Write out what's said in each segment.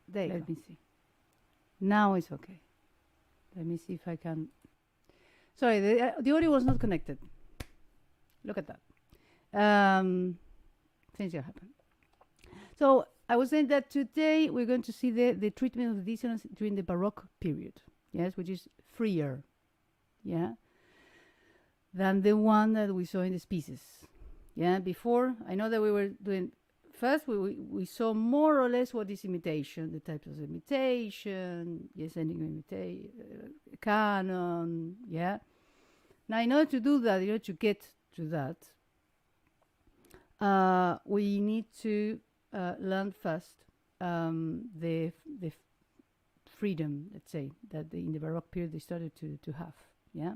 There you go. Let me see. Now it's okay. Let me see if I can. Sorry, the audio was not connected. Look at that. Things will happen. So I was saying that today we're going to see the treatment of the dissonance during the Baroque period, yes, which is freer, yeah, than the one that we saw in the species. Yeah, before, I know that we were doing, first we saw more or less what is imitation, the types of imitation, yes, canon, yeah. Now, in order to do that, in order to get to that, we need to learn first the freedom, let's say, that in the Baroque period they started to have, yeah.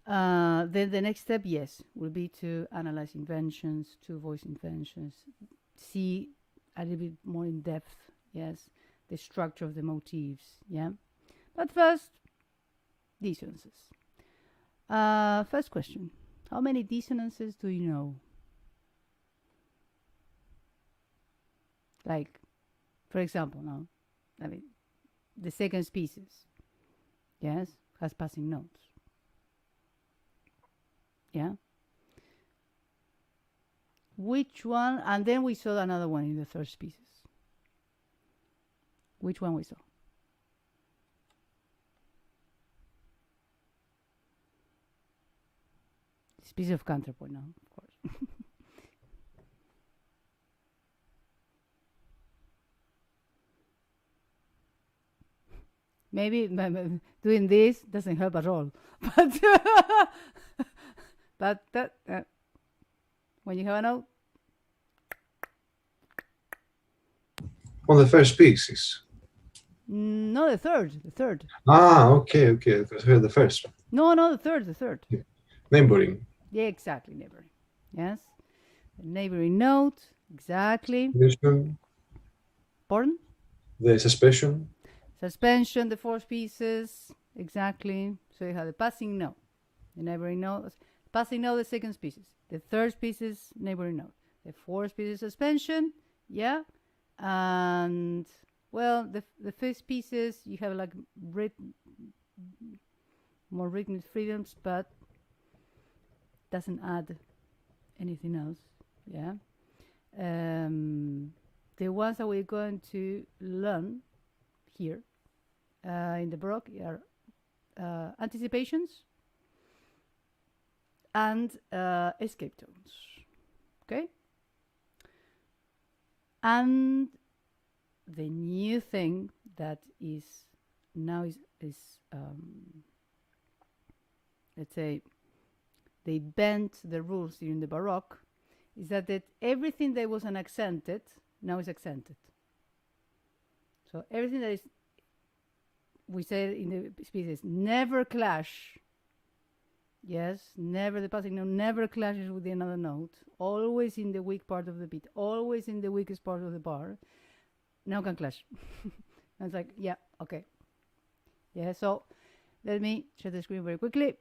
Then the next step, yes, will be to analyze inventions, two-voice inventions, see a little bit more in depth, yes, the structure of the motifs, yeah. But first, dissonances. First question, how many dissonances do you know? Like, for example, now, I mean, the second species, yes, has passing notes. Yeah. Which one? And then we saw another one in the third species. Which one we saw? Species of counterpoint now, of course. Maybe doing this doesn't help at all, but that when you have a note. On the first species. No, the third. Ah, okay. Because I heard the first one. No, the third. Yeah. Neighbouring. Yeah, exactly, neighbouring. Yes, the neighbouring note, exactly. Pardon? The suspension. Suspension, the four species, exactly. So you have the passing note, the neighbouring note, passing note, the second species, the third species, neighbouring note, the fourth species, suspension, yeah, and well, the fifth species you have like more rhythmic freedoms, but doesn't add anything else, yeah. The ones that we're going to learn here in the Baroque are anticipations and escape tones, okay? And the new thing that is now is let's say they bent the rules during the Baroque, is that everything that was unaccented now is accented. So everything that is, we say in the species, never clash. Yes, never, the passing note never clashes with another note. Always in the weak part of the beat. Always in the weakest part of the bar. Now can clash. And it's like, yeah, okay. Yeah, so let me share the screen very quickly.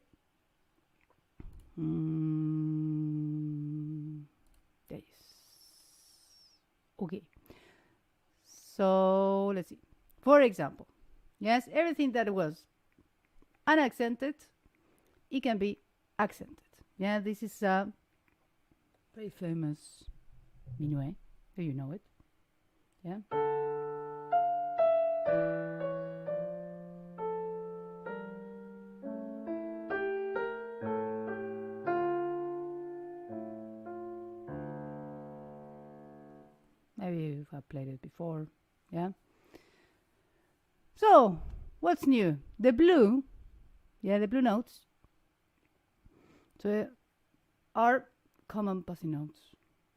There is. Okay. So let's see. For example, yes, everything that was unaccented, it can be accented. Yeah, this is a very famous minuet. Do you know it? Yeah. Maybe you've played it before. Yeah. So, what's new? The blue, yeah, the blue notes. So, are common passing notes.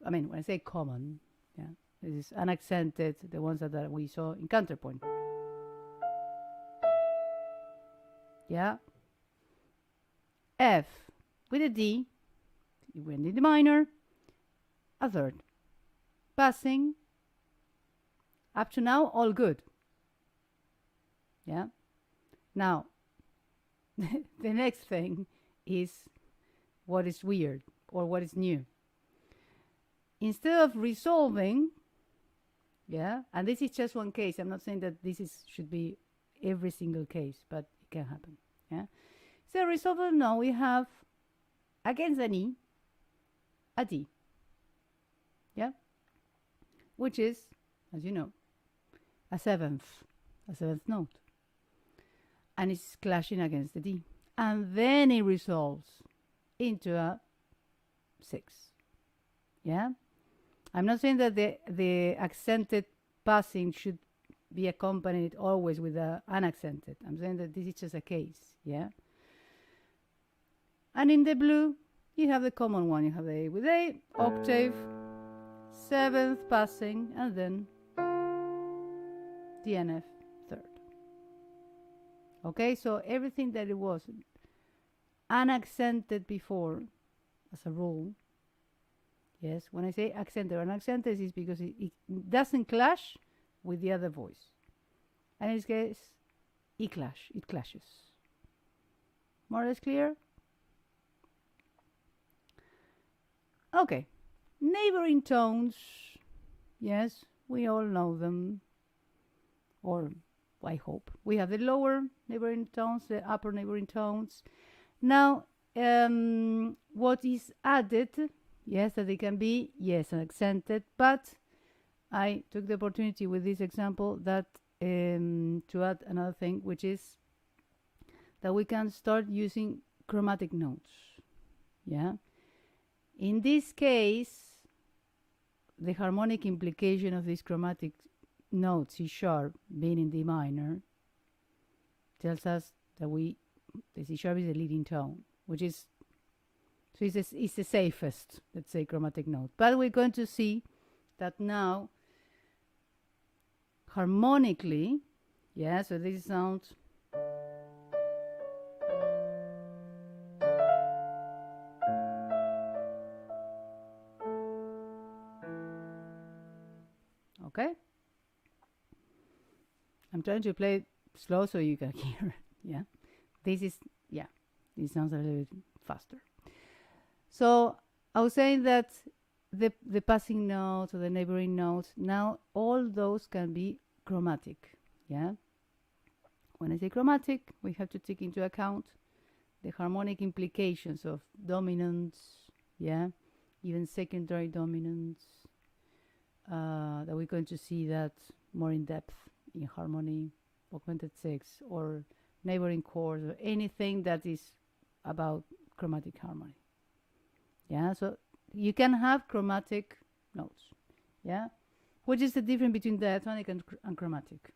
I mean, when I say common, yeah, this is unaccented, the ones that we saw in counterpoint. Yeah. F with a D, it went in the minor, a third. Passing. Up to now, all good. Yeah. Now, the next thing is what is weird or what is new. Instead of resolving, Yeah, and this is just one case. I'm not saying that should be every single case, but it can happen. Yeah. So result of now we have against an E, a D. Yeah, which is, as you know, a seventh note, and it's clashing against the D, and then it resolves into a 6. Yeah. I'm not saying that the accented passing should be accompanied always with the unaccented. I'm saying that this is just a case, yeah? And in the blue, you have the common one. You have the A with A, octave, 7th passing, and then the NF 3rd. Okay, so everything that it was unaccented before, as a rule, yes, when I say accented or unaccented, is because it doesn't clash with the other voice. And in this case, it clashes. More or less clear? Okay. Neighboring tones. Yes, we all know them. Or I hope. We have the lower neighboring tones, the upper neighboring tones. Now, what is added? Yes, that they can be, yes, accented, but I took the opportunity with this example that to add another thing, which is that we can start using chromatic notes. Yeah. In this case, the harmonic implication of this chromatic note, C sharp, being in D minor, tells us that the C sharp is the leading tone, which is, so it's the safest, let's say, chromatic note. But we're going to see that now, harmonically, yeah, so this sounds, okay? I'm trying to play it slow so you can hear, yeah? This sounds a little bit faster. So I was saying that the passing notes or the neighboring notes, now all those can be chromatic, yeah? When I say chromatic, we have to take into account the harmonic implications of dominants, yeah? Even secondary dominants, that we're going to see that more in depth in harmony, augmented 6, or neighboring chords, or anything that is about chromatic harmony. Yeah, so you can have chromatic notes. Yeah, which is the difference between diatonic and chromatic?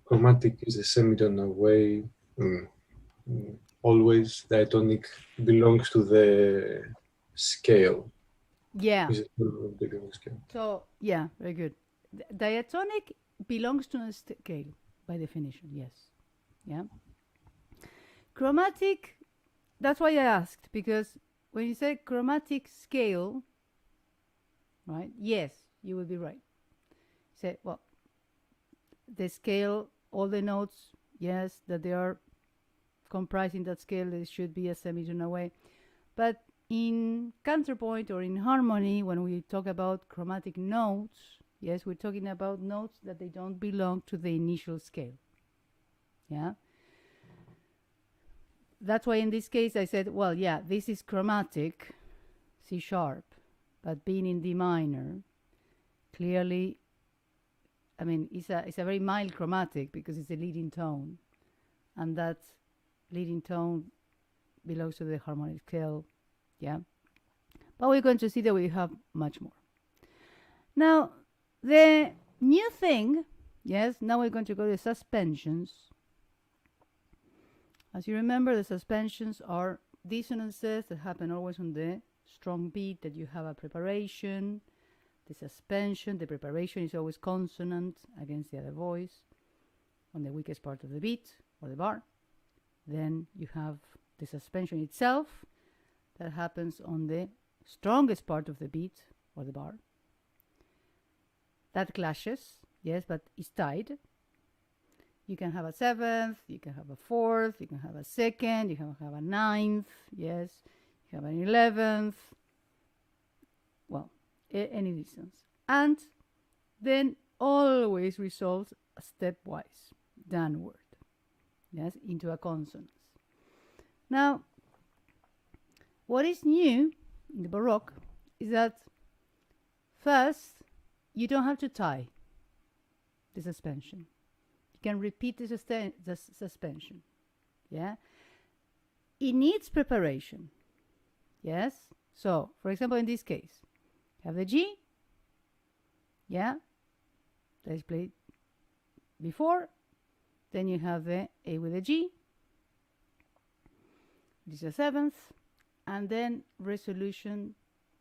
Chromatic is a semitonal way. Always diatonic belongs to the scale. Yeah. Scale. So yeah, very good. Diatonic belongs to a scale by definition. Yes. Yeah. Chromatic. That's why I asked, because when you say chromatic scale, right? Yes, you will be right. Say, well, the scale, all the notes, yes, that they are comprising that scale, there should be a semitonal way. But in counterpoint or in harmony, when we talk about chromatic notes, yes, we're talking about notes that they don't belong to the initial scale. Yeah. That's why in this case I said, well, yeah, this is chromatic, C sharp, but being in D minor, clearly, I mean, it's a very mild chromatic because it's a leading tone, and that leading tone belongs to the harmonic scale, yeah. But we're going to see that we have much more. Now, the new thing, yes, now we're going to go to suspensions. As you remember, the suspensions are dissonances that happen always on the strong beat, that you have a preparation. The suspension, the preparation is always consonant against the other voice on the weakest part of the beat or the bar. Then you have the suspension itself that happens on the strongest part of the beat or the bar. That clashes, yes, but it's tied. You can have a seventh, you can have a fourth, you can have a second, you can have a ninth, yes, you have an 11th, well, any distance. And then always resolves stepwise downward, yes, into a consonance. Now, what is new in the Baroque is that first, you don't have to tie the suspension. You can repeat the suspension. Yeah, it needs preparation. Yes. So, for example, in this case, you have the G. Yeah, that is played before. Then you have the A with the G. This is a seventh, and then resolution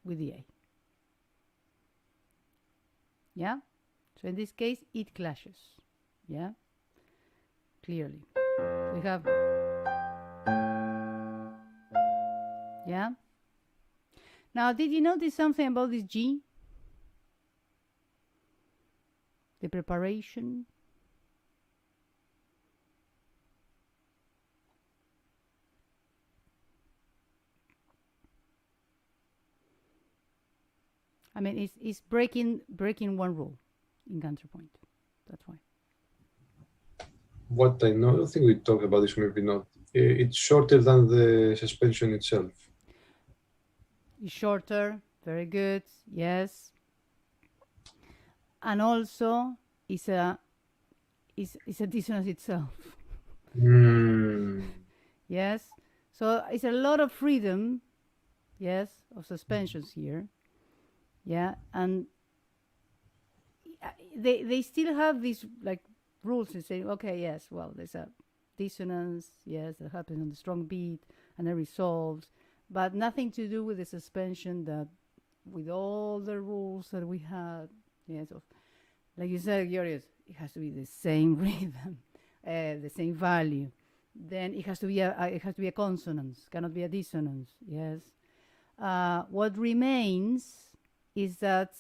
with the A. Yeah. So in this case, it clashes. Yeah. Clearly. We have, yeah. Now, did you notice something about this G? The preparation. I mean, it's breaking one rule in counterpoint. That's why. What I know, I don't think we talked about this, maybe not. It's shorter than the suspension itself. It's shorter, very good, yes. And also, it's a dissonance itself. Yes, so it's a lot of freedom, yes, of suspensions here. Yeah, and they still have these like rules to say, okay, yes, well, there's a dissonance, yes, that happens on the strong beat, and it resolves, but nothing to do with the suspension that, with all the rules that we had, yes, of, like you said, Georgios, it has to be the same rhythm, the same value. Then it has to be a consonance, cannot be a dissonance, yes. What remains is that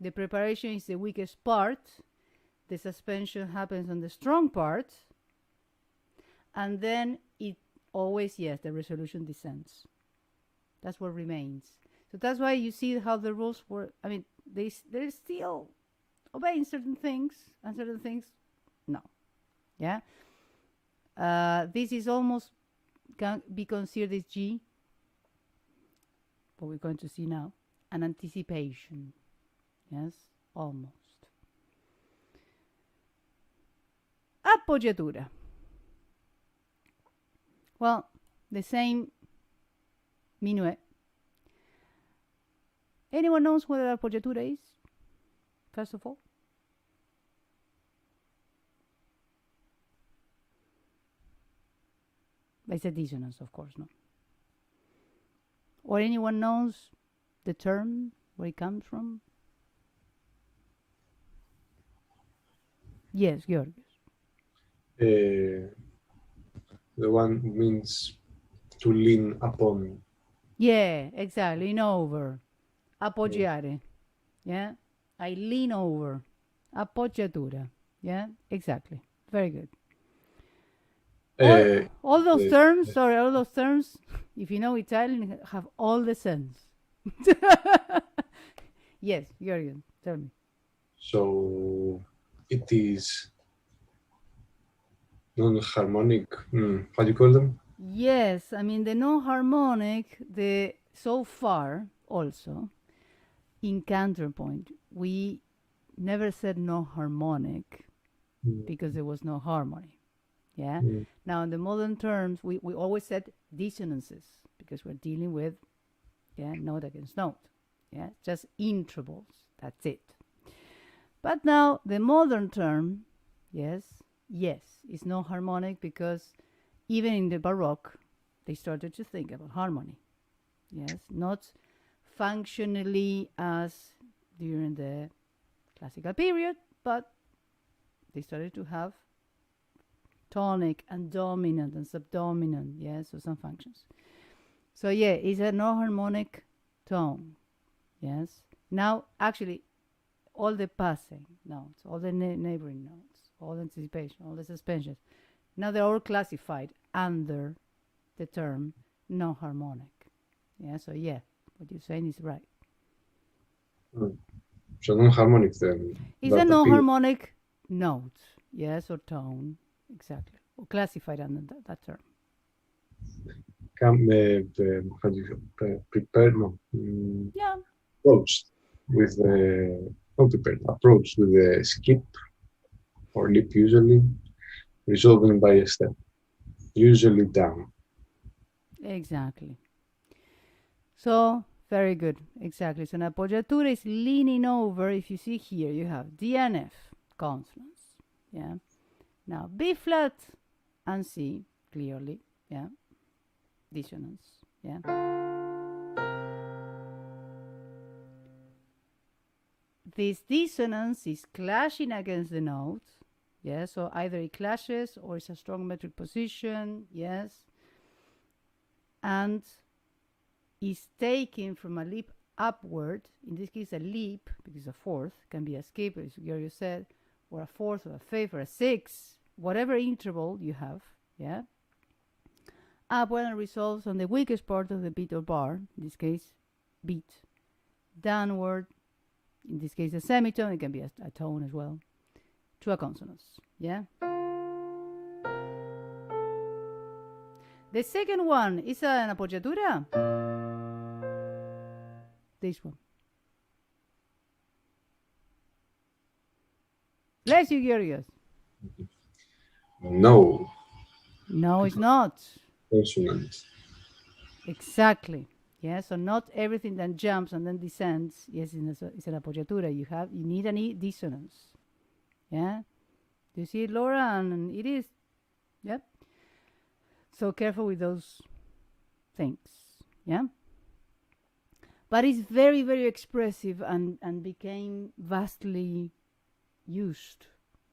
the preparation is the weakest part. The suspension happens on the strong part. And then it always, yes, the resolution descends. That's what remains. So that's why you see how the rules were, I mean, they're still obeying certain things, and certain things, no. Yeah? This is almost, can be considered as G, what we're going to see now, an anticipation. Yes, almost. Appoggiatura. Well, the same minuet. Anyone knows what an appoggiatura is? First of all? It's a dissonance, of course, no? Or anyone knows the term, where it comes from? Yes, Georgios. The one means to lean upon. Yeah, exactly. Lean over. Appoggiare. Yeah. I lean over. Appoggiatura. Yeah, exactly. Very good. All those terms, if you know Italian, have all the sense. Yes, Georgian, tell me. So it is non-harmonic. How do you call them? Yes, I mean the non-harmonic, so far also in counterpoint, we never said no harmonic because there was no harmony. Yeah. Now in the modern terms, we always said dissonances because we're dealing with note against note. Yeah, just intervals. That's it. But now the modern term, yes, it's no harmonic because even in the Baroque, they started to think about harmony. Yes, not functionally as during the classical period, but they started to have tonic and dominant and subdominant, yes, so some functions. So yeah, it's a no harmonic tone, yes. Now, actually, all the passing notes, all the neighboring notes, all the anticipation, all the suspensions. Now they're all classified under the term non-harmonic. Yeah, so yeah, what you're saying is right. So non-harmonic then. It's a non-harmonic note, yes, or tone, exactly, or classified under that term. How do you prepare? No. Yeah. Approached with the approach with the skip or leap, usually resolving by a step, usually down. Exactly. So very good. Exactly. So an appoggiatura is leaning over. If you see here, you have D and F consonants. Yeah. Now B flat and C clearly. Yeah. Dissonance. Yeah. This dissonance is clashing against the note. Yes. So either it clashes or it's a strong metric position. Yes. And is taken from a leap upward. In this case, a leap, because a fourth can be a skip, as you said, or a fourth, or a fifth, or a sixth, whatever interval you have, yeah, upward and resolves on the weakest part of the beat or bar, in this case, beat, downward, in this case, a semitone, it can be a tone as well, to a consonance, yeah. The second one is an appoggiatura. This one. Bless you, curious. No. No, it's not. Consonant. Exactly. Yeah, so not everything that jumps and then descends, yes, it's an appoggiatura. You need a dissonance. Yeah? Do you see it, Laura? And it is. Yep. So careful with those things. Yeah? But it's very, very expressive and became vastly used,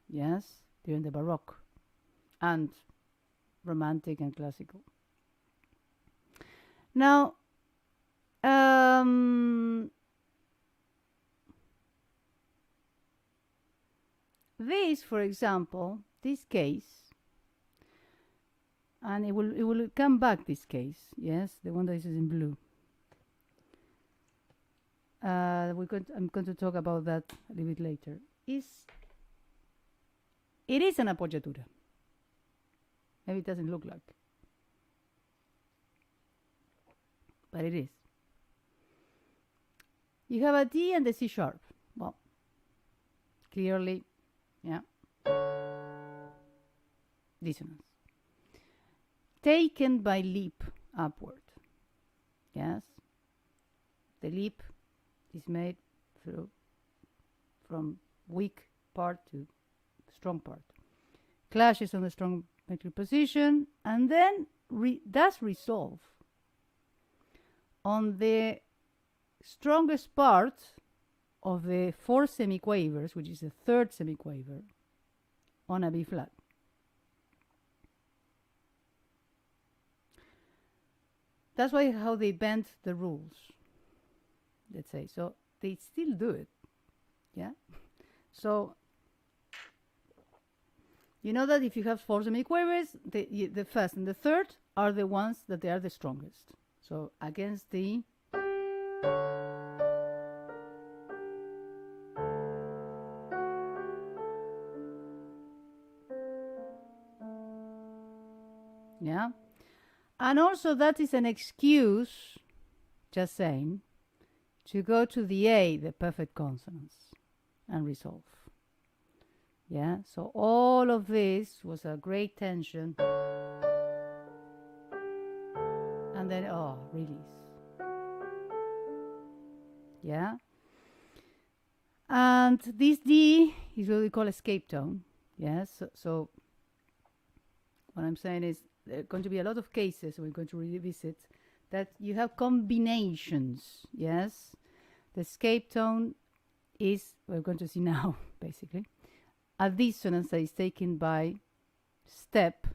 yes, during the Baroque and Romantic and Classical. Now, this, for example, this case, and it will come back, this case, yes, the one that is in blue. I'm going to talk about that a little bit later. It is an appoggiatura. Maybe it doesn't look like, but it is. You have a D and the C sharp. Well, clearly, yeah. Dissonance. Taken by leap upward. Yes. The leap is made from weak part to strong part. Clashes on the strong metric position and then does resolve on the strongest part of the four semiquavers, which is the third semiquaver, on a B flat. That's how they bend the rules, let's say. So they still do it, yeah? So you know that if you have four semiquavers, the first and the third are the ones that they are the strongest. So against the yeah. And also that is an excuse, just saying, to go to the A, the perfect consonants, and resolve. Yeah, so all of this was a great tension. And then, release. Yeah. And this D is what we call escape tone. Yes, so what I'm saying is there are going to be a lot of cases we're going to revisit that you have combinations. Yes, the escape tone is, we're going to see now, basically, a dissonance that is taken by step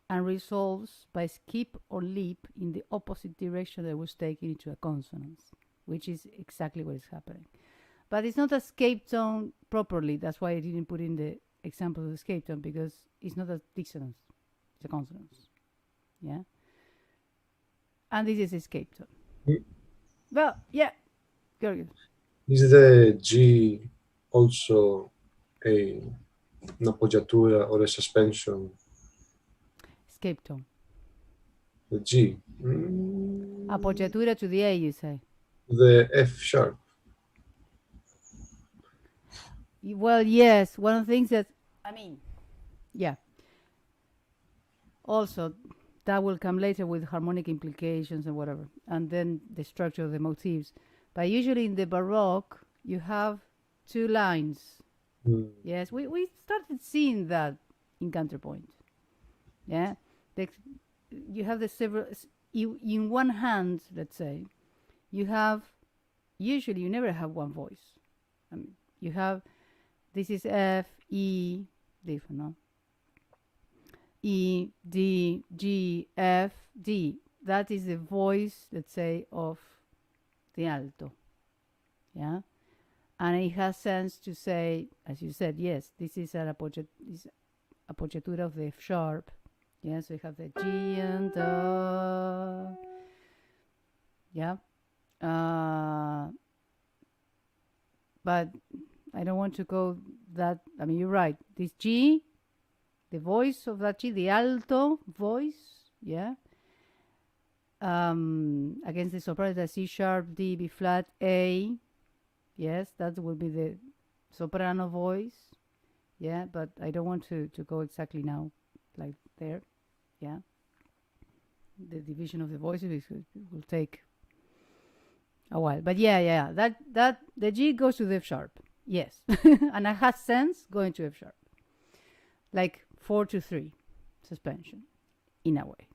and resolves by skip or leap in the opposite direction that was taken into a consonance, which is exactly what is happening. But it's not a escape tone properly. That's why I didn't put in example of the escape tone because it's not a dissonance, it's a consonance. Yeah. And this is escape tone. Well, yeah. Good. Is the G also an appoggiatura or a suspension? Escape tone. The G. Appoggiatura to the A, you say? The F sharp. Well, yes. One of the things that, yeah. Also, that will come later with harmonic implications and whatever, and then the structure of the motifs. But usually in the Baroque, you have two lines. Yes, we started seeing that in Counterpoint. Yeah, you have the several. In one hand, let's say, you have. Usually, you never have one voice. You have. This is F, E, different, no? E, D, G, F, D. That is the voice, let's say, of the alto. Yeah? And it has sense to say, as you said, yes, this is an appoggiatura of the F sharp. Yeah, so you have the G and the. Yeah. But I don't want to go that. You're right. This G, the voice of that G, the alto voice, yeah, against the soprano, the C sharp, D, B flat, A. Yes, that will be the soprano voice. Yeah, but I don't want to go exactly now, like there. Yeah, the division of the voices will take a while. But yeah, that the G goes to the F sharp. Yes, and it has sense going to F sharp, like 4-3 suspension, in a way.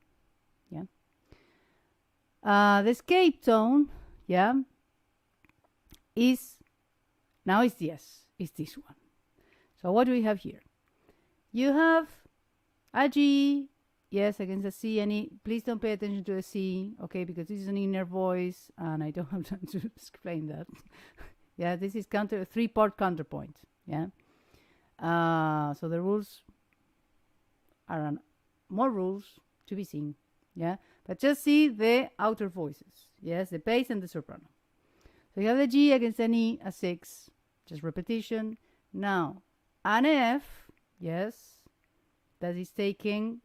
Yeah. The escape tone, yeah, is this one. So what do we have here? You have a G, yes, against a C and E. Please don't pay attention to a C, okay, because this is an inner voice, and I don't have time to explain that. Yeah, this is three-part counterpoint. Yeah. So the rules are more rules to be seen. Yeah. But just see the outer voices. Yes, the bass and the soprano. So you have the G against an E, a 6. Just repetition. Now, an F, yes, that is taking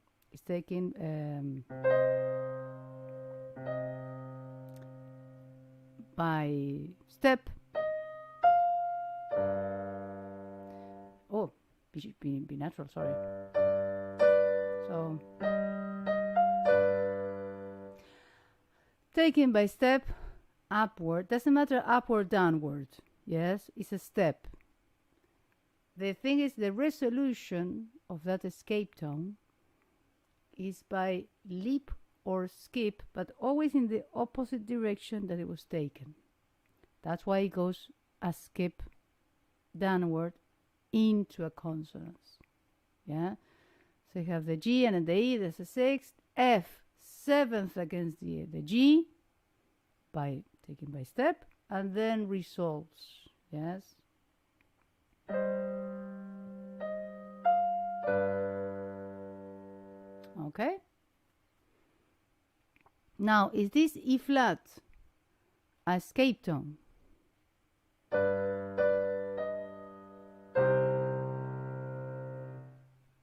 by step. Oh, be natural, sorry. So, taken by step, upward. Doesn't matter up or downward. Yes, it's a step. The thing is, the resolution of that escape tone is by leap or skip, but always in the opposite direction that it was taken. That's why it goes a skip downward into a consonance. Yeah. So you have the G and then the E, that's a 6th, F, 7th against the G, by taken by step, and then resolves. Yes. Okay. Now, is this E flat a escape tone?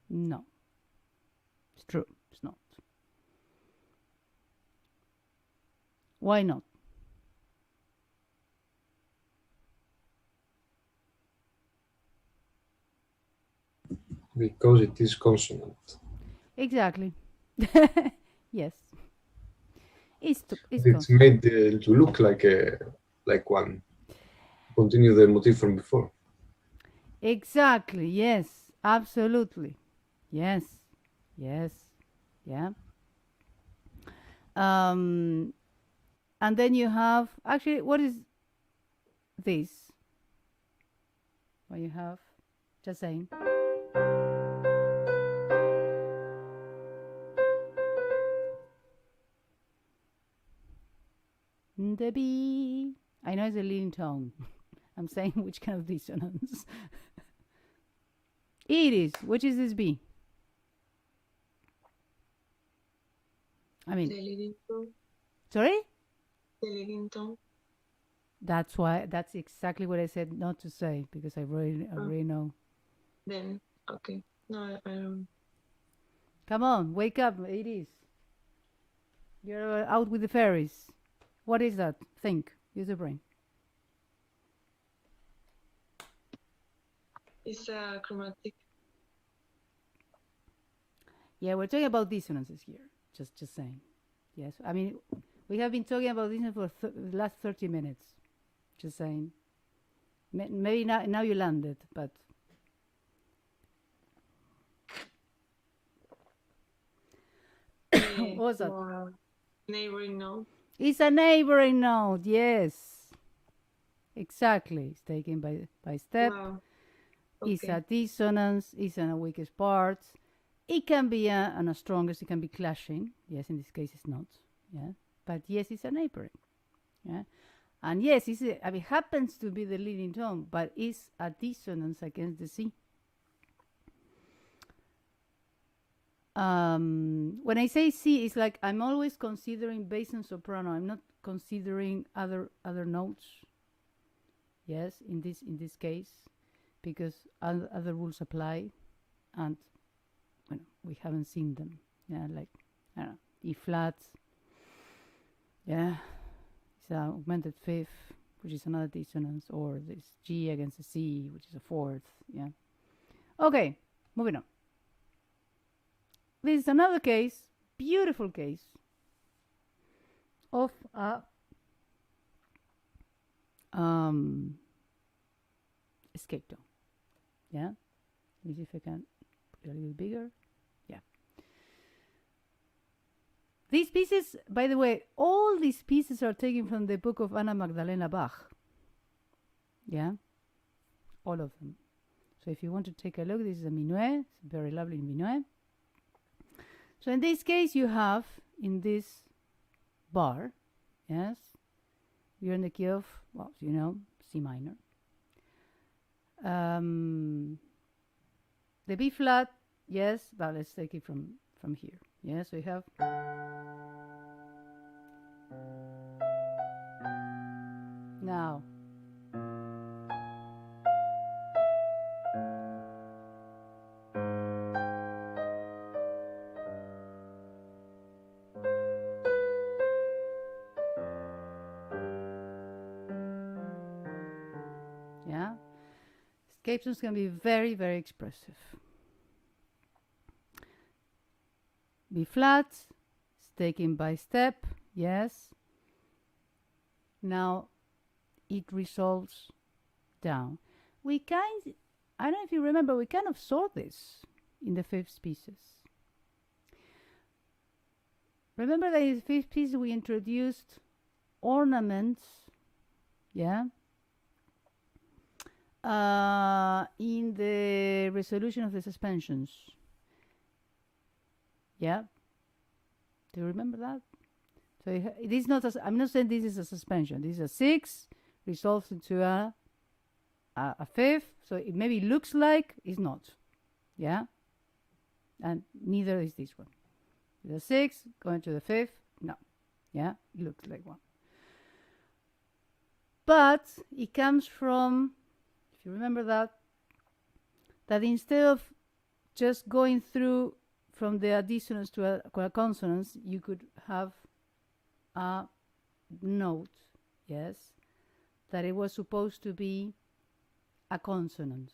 No. It's true. It's not. Why not? Because it is consonant. Exactly. Yes. It's made to look like one. Continue the motif from before. Exactly. Yes. Absolutely. Yes. Yes. Yeah. And then you have, actually, what is this? What you have? Just saying. The B. I know it's a leading tone. I'm saying which kind of dissonance. It is. Which is this B? I mean, The leading tone. sorry? The leading tone. That's why. That's exactly what I said not to say, because I already know. Then, okay. No, I don't. Come on, wake up. It is. You're out with the fairies. What is that? Think. Use your brain. It's a chromatic. Yeah, we're talking about dissonances here. Just saying. Yes. I mean, we have been talking about dissonance for the last 30 minutes. Just saying. Maybe now you landed, but. What was that? Neighboring note. It's a neighboring note, yes. Exactly. It's taken by step. Wow. Okay. It's a dissonance. It's on a weakest part. It can be on a strongest. It can be clashing. Yes, in this case, it's not. Yeah, but yes, it's a neighboring. Yeah, and yes, it happens to be the leading tone, but it's a dissonance against the C. When I say C, it's like I'm always considering bass and soprano. I'm not considering other notes. Yes, in this case, because other rules apply, and we haven't seen them. Yeah, like I don't know, E flat. Yeah, it's an augmented fifth, which is another dissonance, or this G against the C, which is a fourth. Yeah. Okay, moving on. This is another case, beautiful case, of a escape tone. Yeah. Let me see if I can put it a little bigger. Yeah. These pieces, by the way, all these pieces are taken from the book of Anna Magdalena Bach. Yeah. All of them. So if you want to take a look, this is a minuet. It's a very lovely minuet. So in this case, you have in this bar, yes, you're in the key of, well, C minor. The B flat, yes, but let's take it from here. Yes, we have. Now. Yeah, escape tones can be very, very expressive. B flat, it's taken by step, yes. Now it resolves down. I don't know if you remember, we kind of saw this in the fifth pieces. Remember that in the fifth piece we introduced ornaments, yeah, in the resolution of the suspensions. Yeah, do you remember that? So it is not. I'm not saying this is a suspension. This is a 6 resolves into a fifth. So it maybe looks like it's not. Yeah, and neither is this one. The 6 going to the 5th. No, yeah, it looks like one. But it comes from, if you remember that instead of just going through from the dissonance to a consonance, you could have a note, yes, that it was supposed to be a consonance.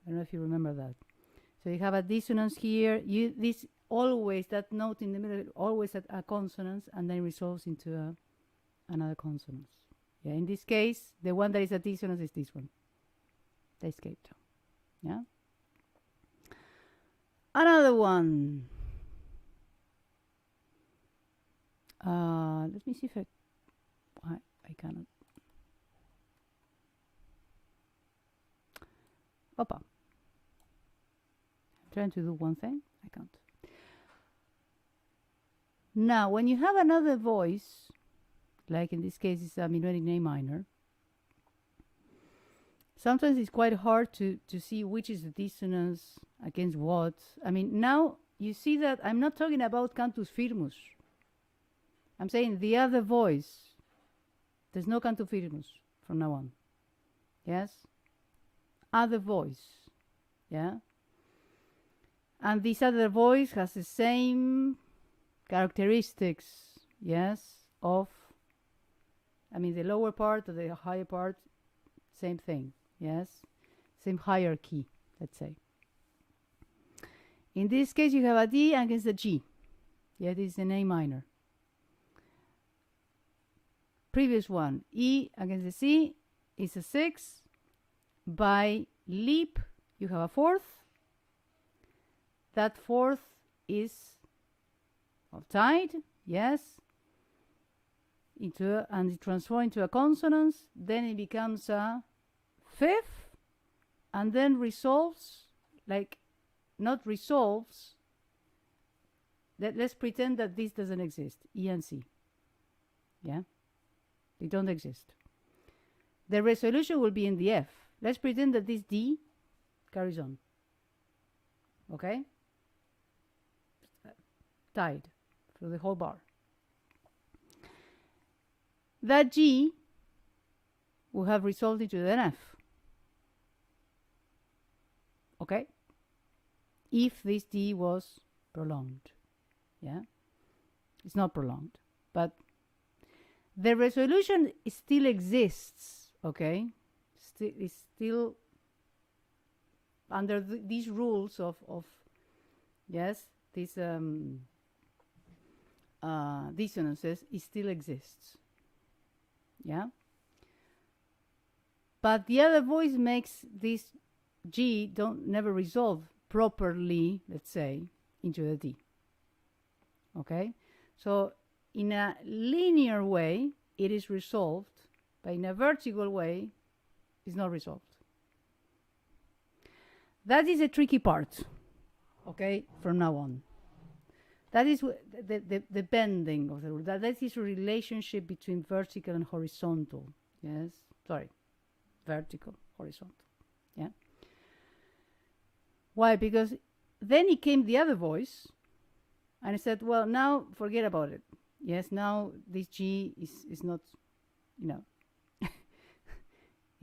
I don't know if you remember that. So you have a dissonance here. Always, that note in the middle, always at a consonance, and then resolves into another consonance. Yeah, in this case, the one that is a dissonance is this one, the escape tone. Yeah. Another one. Let me see if I cannot. Opa. I'm trying to do one thing. I can't. Now, when you have another voice, like in this case, it's a minuet in A minor, sometimes it's quite hard to see which is the dissonance against what. I mean, now you see that I'm not talking about cantus firmus. I'm saying the other voice. There's no cantus firmus from now on. Yes? Other voice. Yeah? And this other voice has the same characteristics, yes, of, I mean, the lower part or the higher part, same thing, yes? Same hierarchy, let's say. In this case, you have a D against a G. Yeah, this is an A minor. Previous one, E against the C is a 6. By leap, you have a 4th. That 4th is tied, yes, and it transforms into a consonant. Then it becomes a 5th, and then resolves, like, not resolves. Let's pretend that this doesn't exist, E and C. Yeah, they don't exist. The resolution will be in the F. Let's pretend that this D carries on. Okay? Tied through the whole bar. That G will have resolved into an F. Okay? If this D was prolonged. Yeah? It's not prolonged. But the resolution still exists. Okay? It's still under these rules of yes, these dissonances, it still exists. Yeah? But the other voice makes this G never resolve properly, let's say, into the D. Okay? So in a linear way, it is resolved, but in a vertical way, it's not resolved. That is a tricky part, okay, from now on. That is the bending of the rule. That is a relationship between vertical and horizontal. Yes, sorry, vertical, horizontal. Yeah. Why? Because then it came the other voice, and I said, well, now forget about it. Yes, now this G is not, you know,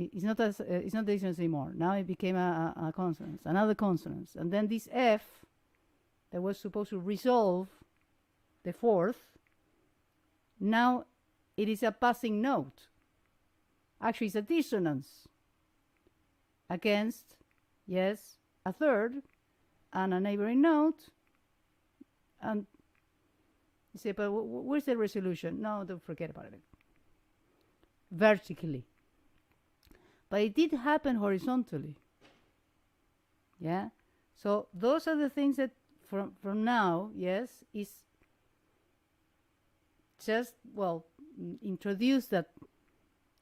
it's not dissonance anymore. Now it became a consonant, another consonant, and then this F that was supposed to resolve the 4th. Now it is a passing note. Actually, it's a dissonance against, yes, a 3rd and a neighboring note. And you say, but where's the resolution? No, don't forget about it. Vertically. But it did happen horizontally. Yeah? So those are the things that from now, yes, is just, well, introduce that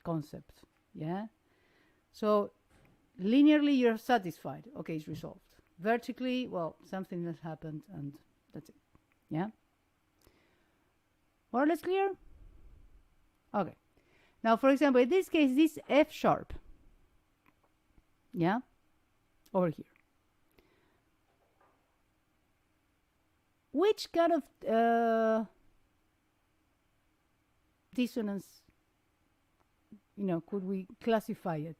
concept. Yeah? So linearly, you're satisfied. Okay, it's resolved. Vertically, well, something has happened, and that's it. Yeah? More or less clear? Okay. Now, for example, in this case, this F sharp. Yeah? Over here. Which kind of dissonance, you know, could we classify it?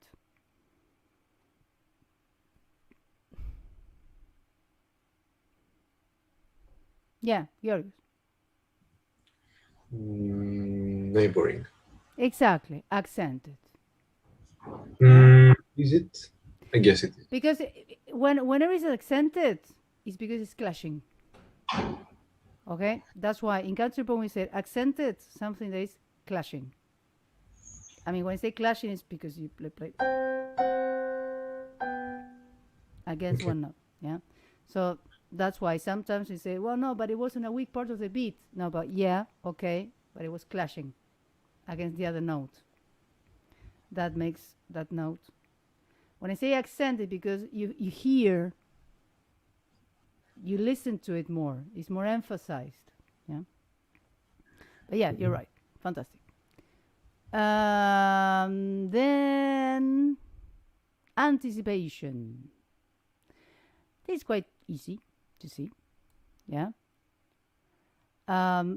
Yeah, yours. Neighbouring. Exactly, accented. Is it? I guess it is. Because whenever it's accented, it's because it's clashing. Okay, that's why in counterpoint we said accented, something that is clashing. I mean, when I say clashing, it's because you play against one note. Yeah, so that's why sometimes we say, well, no, but it wasn't a weak part of the beat. No, but yeah, okay, but it was clashing against the other note. That makes that note. When I say accented, because you hear, you listen to it more. It's more emphasized. Yeah. But yeah, you're right. Fantastic. Then anticipation. This is quite easy to see, yeah.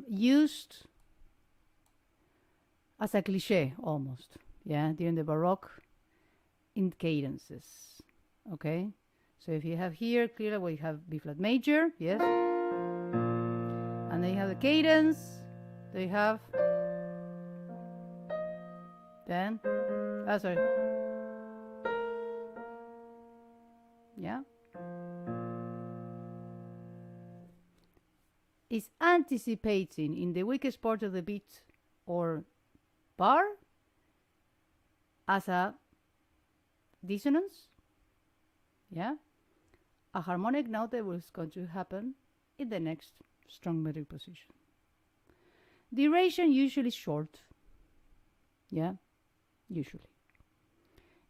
Used as a cliché almost, yeah, during the Baroque in cadences, okay. So if you have here, clearly we have B flat major, yes, and then you have the cadence, they have then, sorry, yeah, is anticipating in the weakest part of the beat or bar as a dissonance, yeah, a harmonic note that was going to happen in the next strong metric position. Duration usually short, yeah, usually.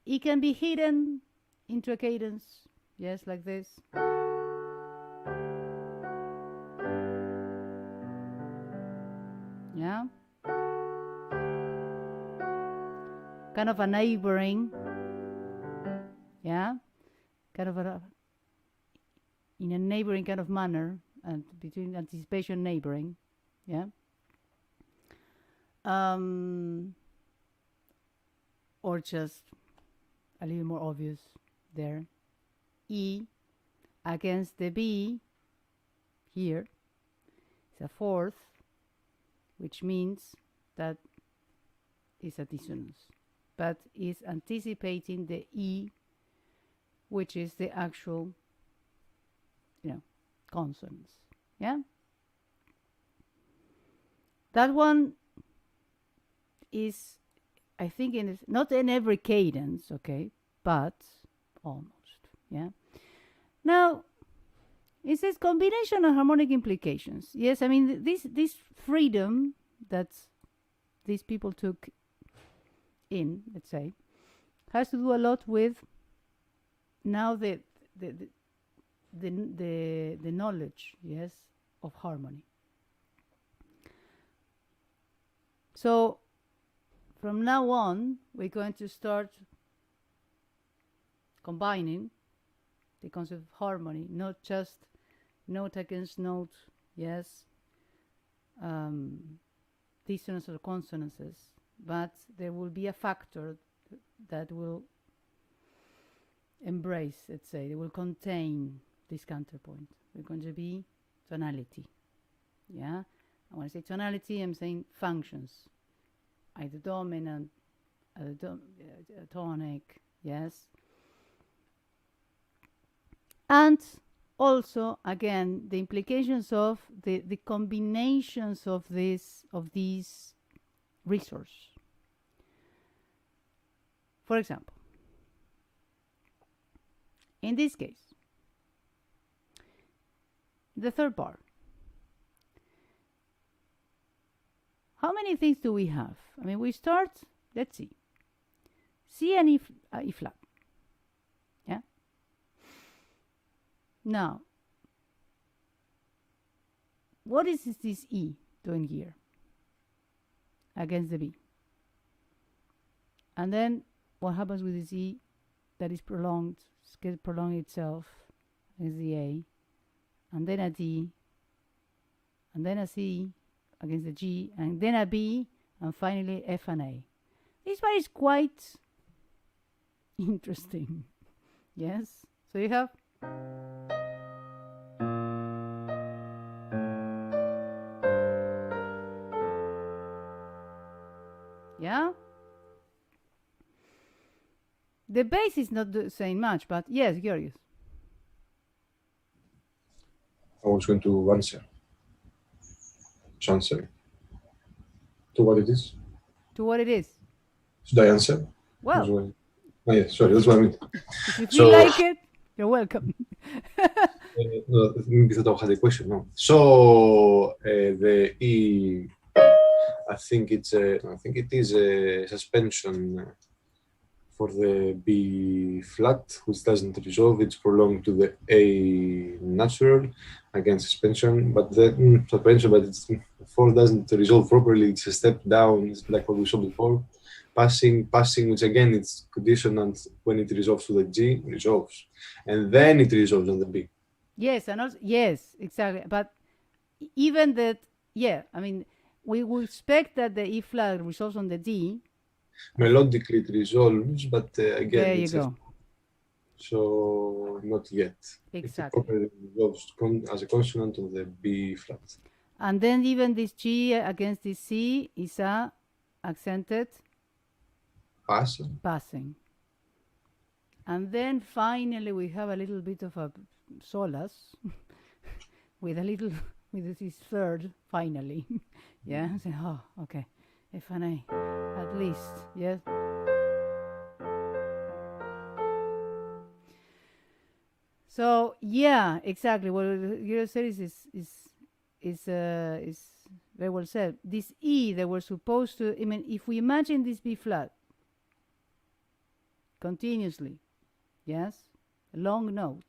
It can be hidden into a cadence, yes, like this. Yeah. Kind of a neighboring, yeah, kind of in a neighboring kind of manner, and between anticipation and neighboring, yeah. Or just a little more obvious there. E against the B here is a fourth, which means that is a dissonance, but is anticipating the E, which is the actual, consonants. Yeah. That one is, I think, not in every cadence, okay, but almost. Yeah. Now, it says combination of harmonic implications. Yes, I mean this freedom that these people took in, let's say, has to do a lot with now the knowledge, yes, of harmony. So from now on, we're going to start combining the concept of harmony, not just note against note, yes, dissonance or consonances, but there will be a factor that will embrace, let's say, they will contain this counterpoint. We're going to be tonality, yeah. And when I say tonality, I'm saying functions, either dominant, tonic, yes. And also, again, the implications of the combinations of these resources. For example, in this case, the third bar. How many things do we have? I mean, we start, let's see, C and E flat. Yeah. Now, what is this E doing here against the B? And then what happens with this E that is prolonged, can prolong itself against the A, and then a D, and then a C against the G, and then a B, and finally F and A. This one is quite interesting. Yes? So you have yeah? The bass is not saying much, but yes, Georgios. I was going to answer. To what it is. To what it is. Should I answer? Well. Oh, yeah, sorry, that's what I mean. If you feel like it, you're welcome. No, maybe I had a question. No. So the E, I think it is a suspension for the B flat, which doesn't resolve, it's prolonged to the A natural again suspension, but the suspension, but it's 4 doesn't resolve properly. It's a step down. It's like what we saw before. Passing, which again it's dissonant when it resolves to the G, resolves, and then it resolves on the B. Yes, and also yes, exactly. But even that, yeah, I mean, we would expect that the E flat resolves on the D. Melodically it resolves, but again, There you it's go. So not yet. Exactly. It properly resolves as a consonant of the B flat. And then even this G against this C is a accented passing. And then finally we have a little bit of a solace with this third finally. Yeah. So, oh, okay. F and A at least. Yes. So yeah, exactly. What you said is very well said. This E they were supposed to. I mean, if we imagine this B flat continuously, yes, a long note.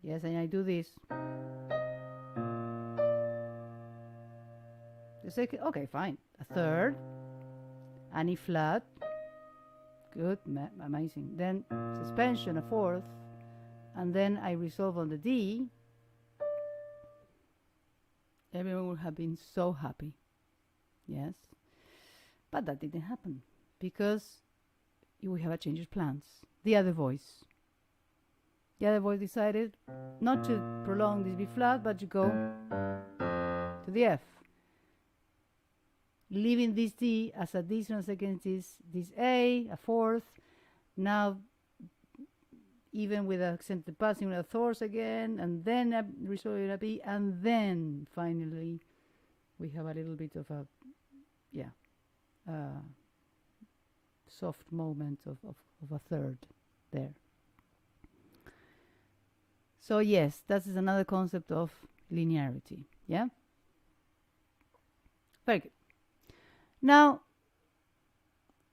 Yes, and I do this. The second, okay, fine. A third, an E flat. Good, amazing. Then suspension, a fourth. And then I resolve on the D, everyone would have been so happy. Yes. But that didn't happen because we have a change of plans. The other voice decided not to prolong this B flat, but to go to the F, leaving this D as a dissonance against this A, a fourth. Now even with accented passing with a fourth again, and then resolving a B, and then finally we have a little bit of a soft moment of a third there. So yes, that is another concept of linearity. Yeah? Very good. Now,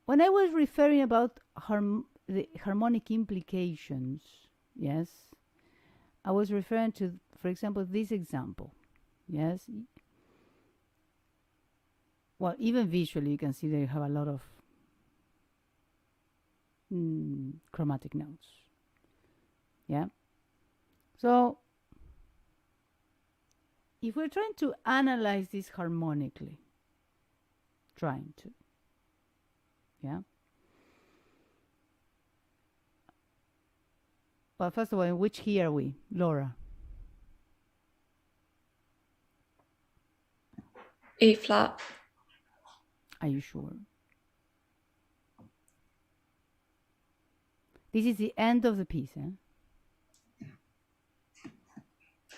when I was referring about the harmonic implications, yes, I was referring to, for example, this example. Yes. Well, even visually, you can see they have a lot of chromatic notes. Yeah. So, if we're trying to analyze this harmonically, yeah. Well, first of all, in which key are we, Laura? E flat. Are you sure? This is the end of the piece, eh?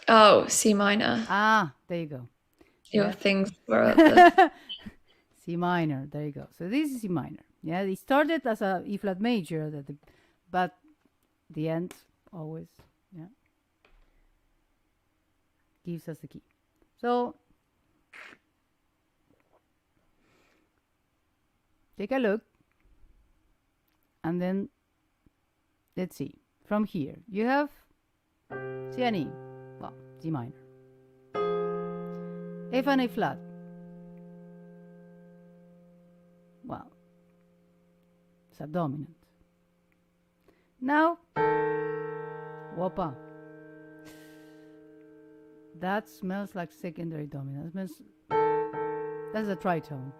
Oh, C minor. Ah, there you go. Your Yeah. things were at the C minor, there you go. So this is C minor. Yeah, it started as a E flat major, but the end always, yeah, gives us the key. So take a look, and then let's see. From here, you have C and E, well, G minor, F and A flat. Well, it's a dominant. Now, whoopah. That smells like secondary dominant. That's a tritone.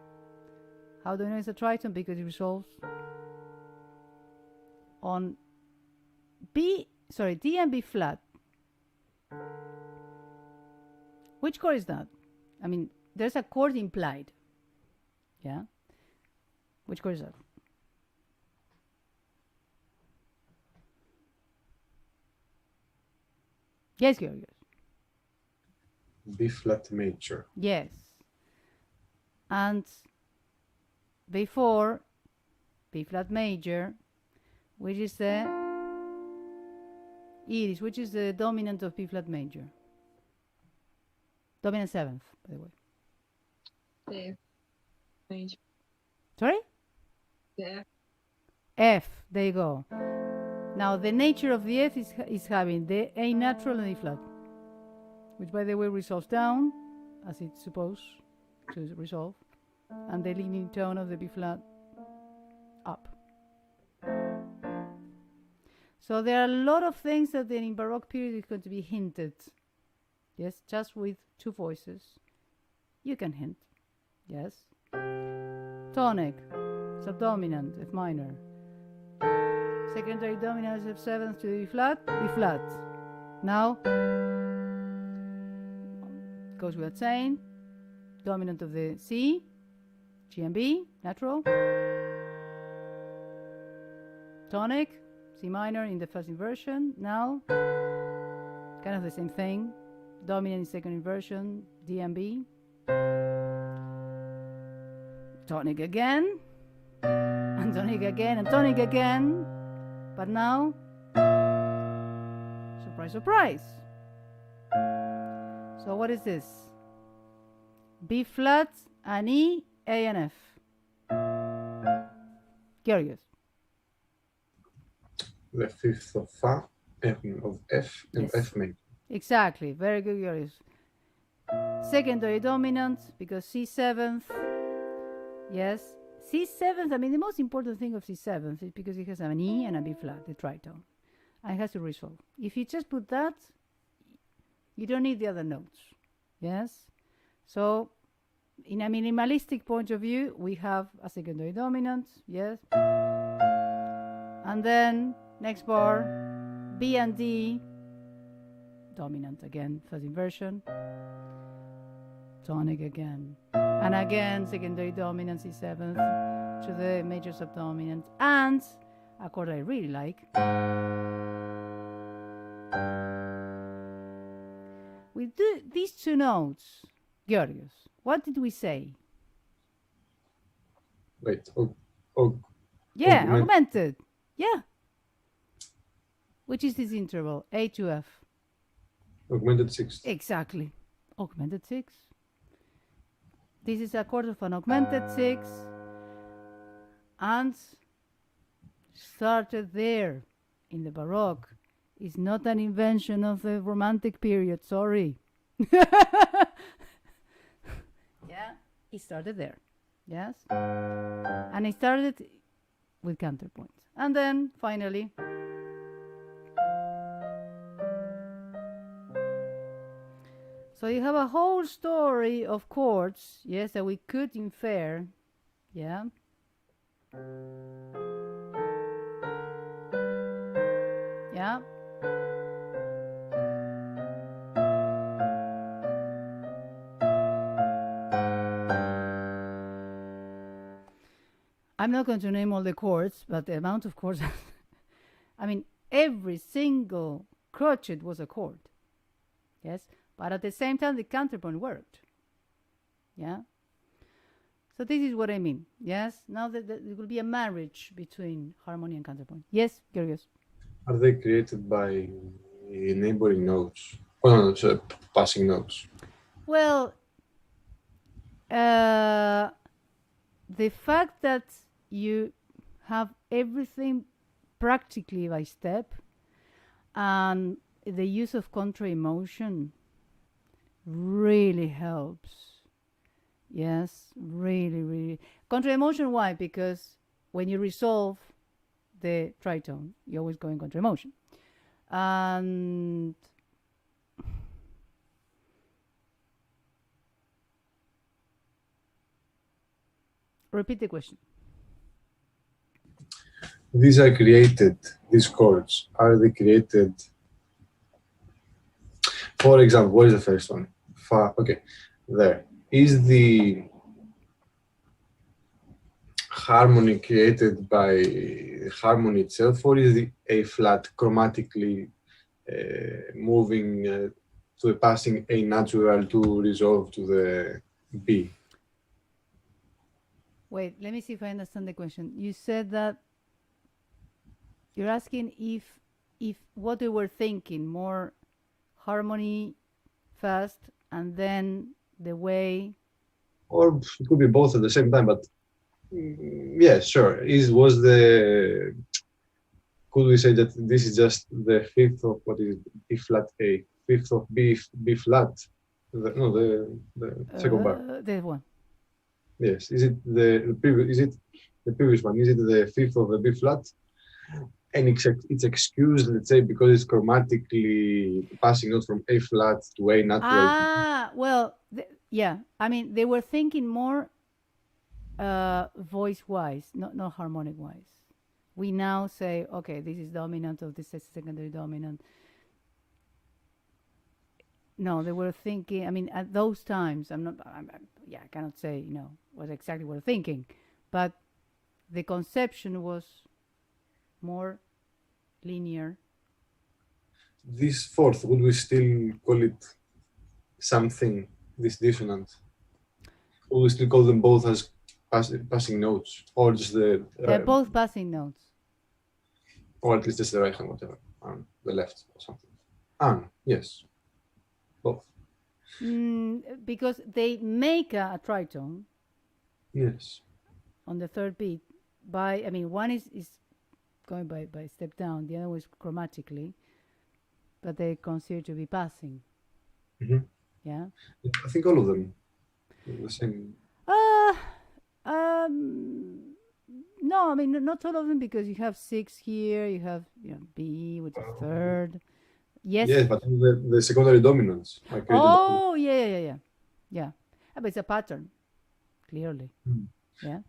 How do I know it's a tritone? Because it resolves on D and B flat. Which chord is that? I mean, there's a chord implied. Yeah? Which chord is that? Yes, Georgios. B flat major. Yes. And before B flat major, which is the Iris, which is the dominant of B flat major. Dominant seventh, by the way. The major. Sorry? The F, there you go. Now the nature of the F is having the A natural and A flat, which by the way resolves down as it's supposed to resolve, and the leading tone of the B flat up. So there are a lot of things that in Baroque period is going to be hinted. Yes, just with two voices, you can hint. Yes. Tonic, subdominant, F minor. Secondary dominant, F7 to E flat, E flat. Now, goes without saying, dominant of the C, G and B, natural. Tonic, C minor in the first inversion. Now, kind of the same thing. Dominant in second inversion, D and B. Tonic again, and tonic again, and tonic again. But now, surprise, surprise. So what is this? B flat and E, A and F. Curious. The fifth of Fa, F of F, and Yes. F major. Exactly, very good, curious. Secondary dominant, because C7th, yes. C7th, I mean, the most important thing of C7th is because it has an E and a B flat, the tritone. And it has to resolve. If you just put that, you don't need the other notes, yes? So, in a minimalistic point of view, we have a secondary dominant, yes? And then, next bar, B and D, dominant again, first inversion, tonic again, and again secondary dominant C7th to the major subdominant, and a chord I really like, we do these two notes. Georgios, what did we say? Wait, Yeah, Augment- augmented. Yeah. Which is this interval? A to F. augmented sixth. Exactly. Augmented 6. This is a chord of an augmented 6. And started there in the Baroque. It's not an invention of the Romantic period, sorry. Yeah, it started there. Yes. And it started with counterpoint. And then finally, so you have a whole story of chords, yes, that we could infer, yeah. Yeah. I'm not going to name all the chords, but the amount of chords, I mean, every single crochet was a chord, yes. But at the same time, the counterpoint worked. Yeah. So this is what I mean. Yes. Now that there will be a marriage between harmony and counterpoint. Yes, Georgios. Are they created by neighboring notes? Oh, no, sorry, passing notes. Well, the fact that you have everything practically by step and the use of contra emotion really helps. Yes, really, really. Contra emotion, why? Because when you resolve the tritone, you're always going contra emotion. And repeat the question. These are created, these chords, are they created? For example, what is the first one? Fa, okay, there. Is the harmony created by harmony itself, or is the A flat chromatically moving to the passing A natural to resolve to the B? Wait, let me see if I understand the question. You said that you're asking if what they were thinking, more harmony first and then the way. Or it could be both at the same time, but Yeah, sure. Could we say that this is just the fifth of what is it? B flat A, fifth of B flat? The second bar. That one. Yes. Is it the previous? Is it the previous one? Is it the fifth of the B flat? And it's excused, let's say, because it's chromatically passing note from A flat to A natural. Well, yeah. I mean, they were thinking more voice-wise, not harmonic-wise. We now say, okay, this is dominant, or this is secondary dominant. No, they were thinking. I mean, at those times, I cannot say, what exactly we're thinking, but the conception was more linear. This fourth, would we still call it something? This dissonant? Would we still call them both as passing notes, or just They're both passing notes. Or at least just the right hand, whatever, the left or something. Yes, both. Because they make a tritone. Yes. On the third beat, one is going by step down, the other one is chromatically, but they consider to be passing. Mm-hmm. Yeah. I think all of them are the same. No, I mean not all of them, because you have 6 here, you have B with the third. Yes. Yes, but the secondary dominants. Yeah. But it's a pattern, clearly. Yeah.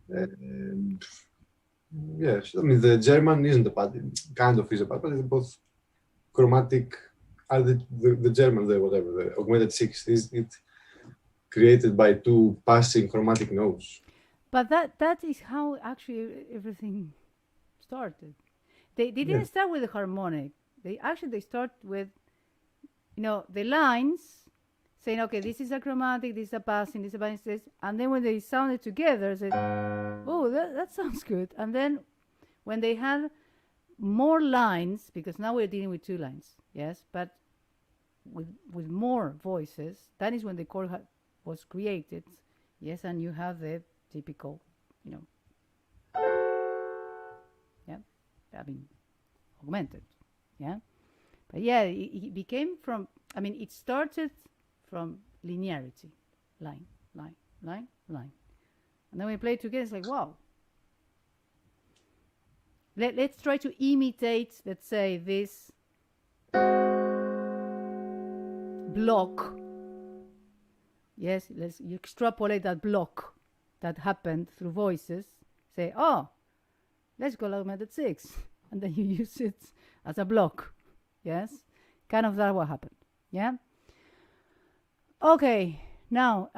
Yes, I mean the German isn't a pattern, kind of is a pattern, but it's both chromatic. The German, the augmented 6 is it created by 2 passing chromatic notes. But that is how actually everything started. They didn't start with the harmonic. They start with, the lines, saying, okay, this is a chromatic, this is a passing, this is a passing, and then when they sounded together, they said, oh, that sounds good. And then when they had more lines, because now we're dealing with 2 lines, yes, but with more voices, that is when the chord was created, yes, and you have the typical, augmented, yeah. But yeah, it became from, it started from linearity, line, line, line, line. And then we play together, it's like, wow. Let's try to imitate, let's say, this block. Yes, you extrapolate that block that happened through voices. Say, oh, let's go augmented 6. And then you use it as a block. Yes? Kind of that what happened. Yeah? Okay, now,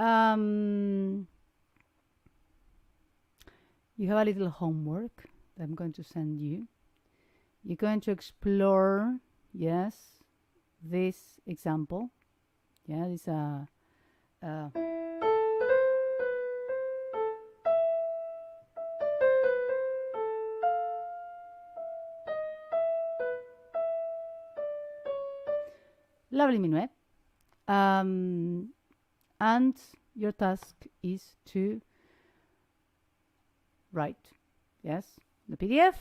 you have a little homework that I'm going to send you. You're going to explore, yes, this example. Yeah, this lovely minuet. And your task is to write, yes, the PDF,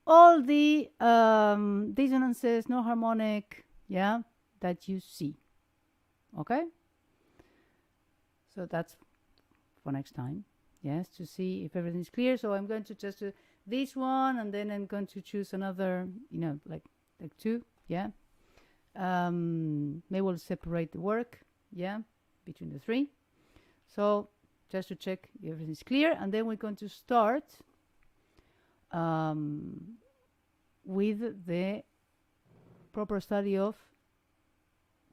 all the dissonances, no harmonic, yeah, that you see. Okay? So that's for next time, yes, to see if everything's clear. So I'm going to just do this one, and then I'm going to choose another, like 2, yeah. Maybe we'll separate the work, yeah, between the 3. So just to check if everything's clear, and then we're going to start with the proper study of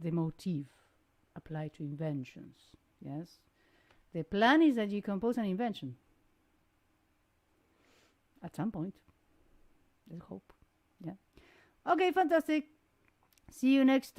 the motif applied to inventions. Yes, the plan is that you compose an invention at some point. Let's hope. Yeah. Okay, fantastic. See you next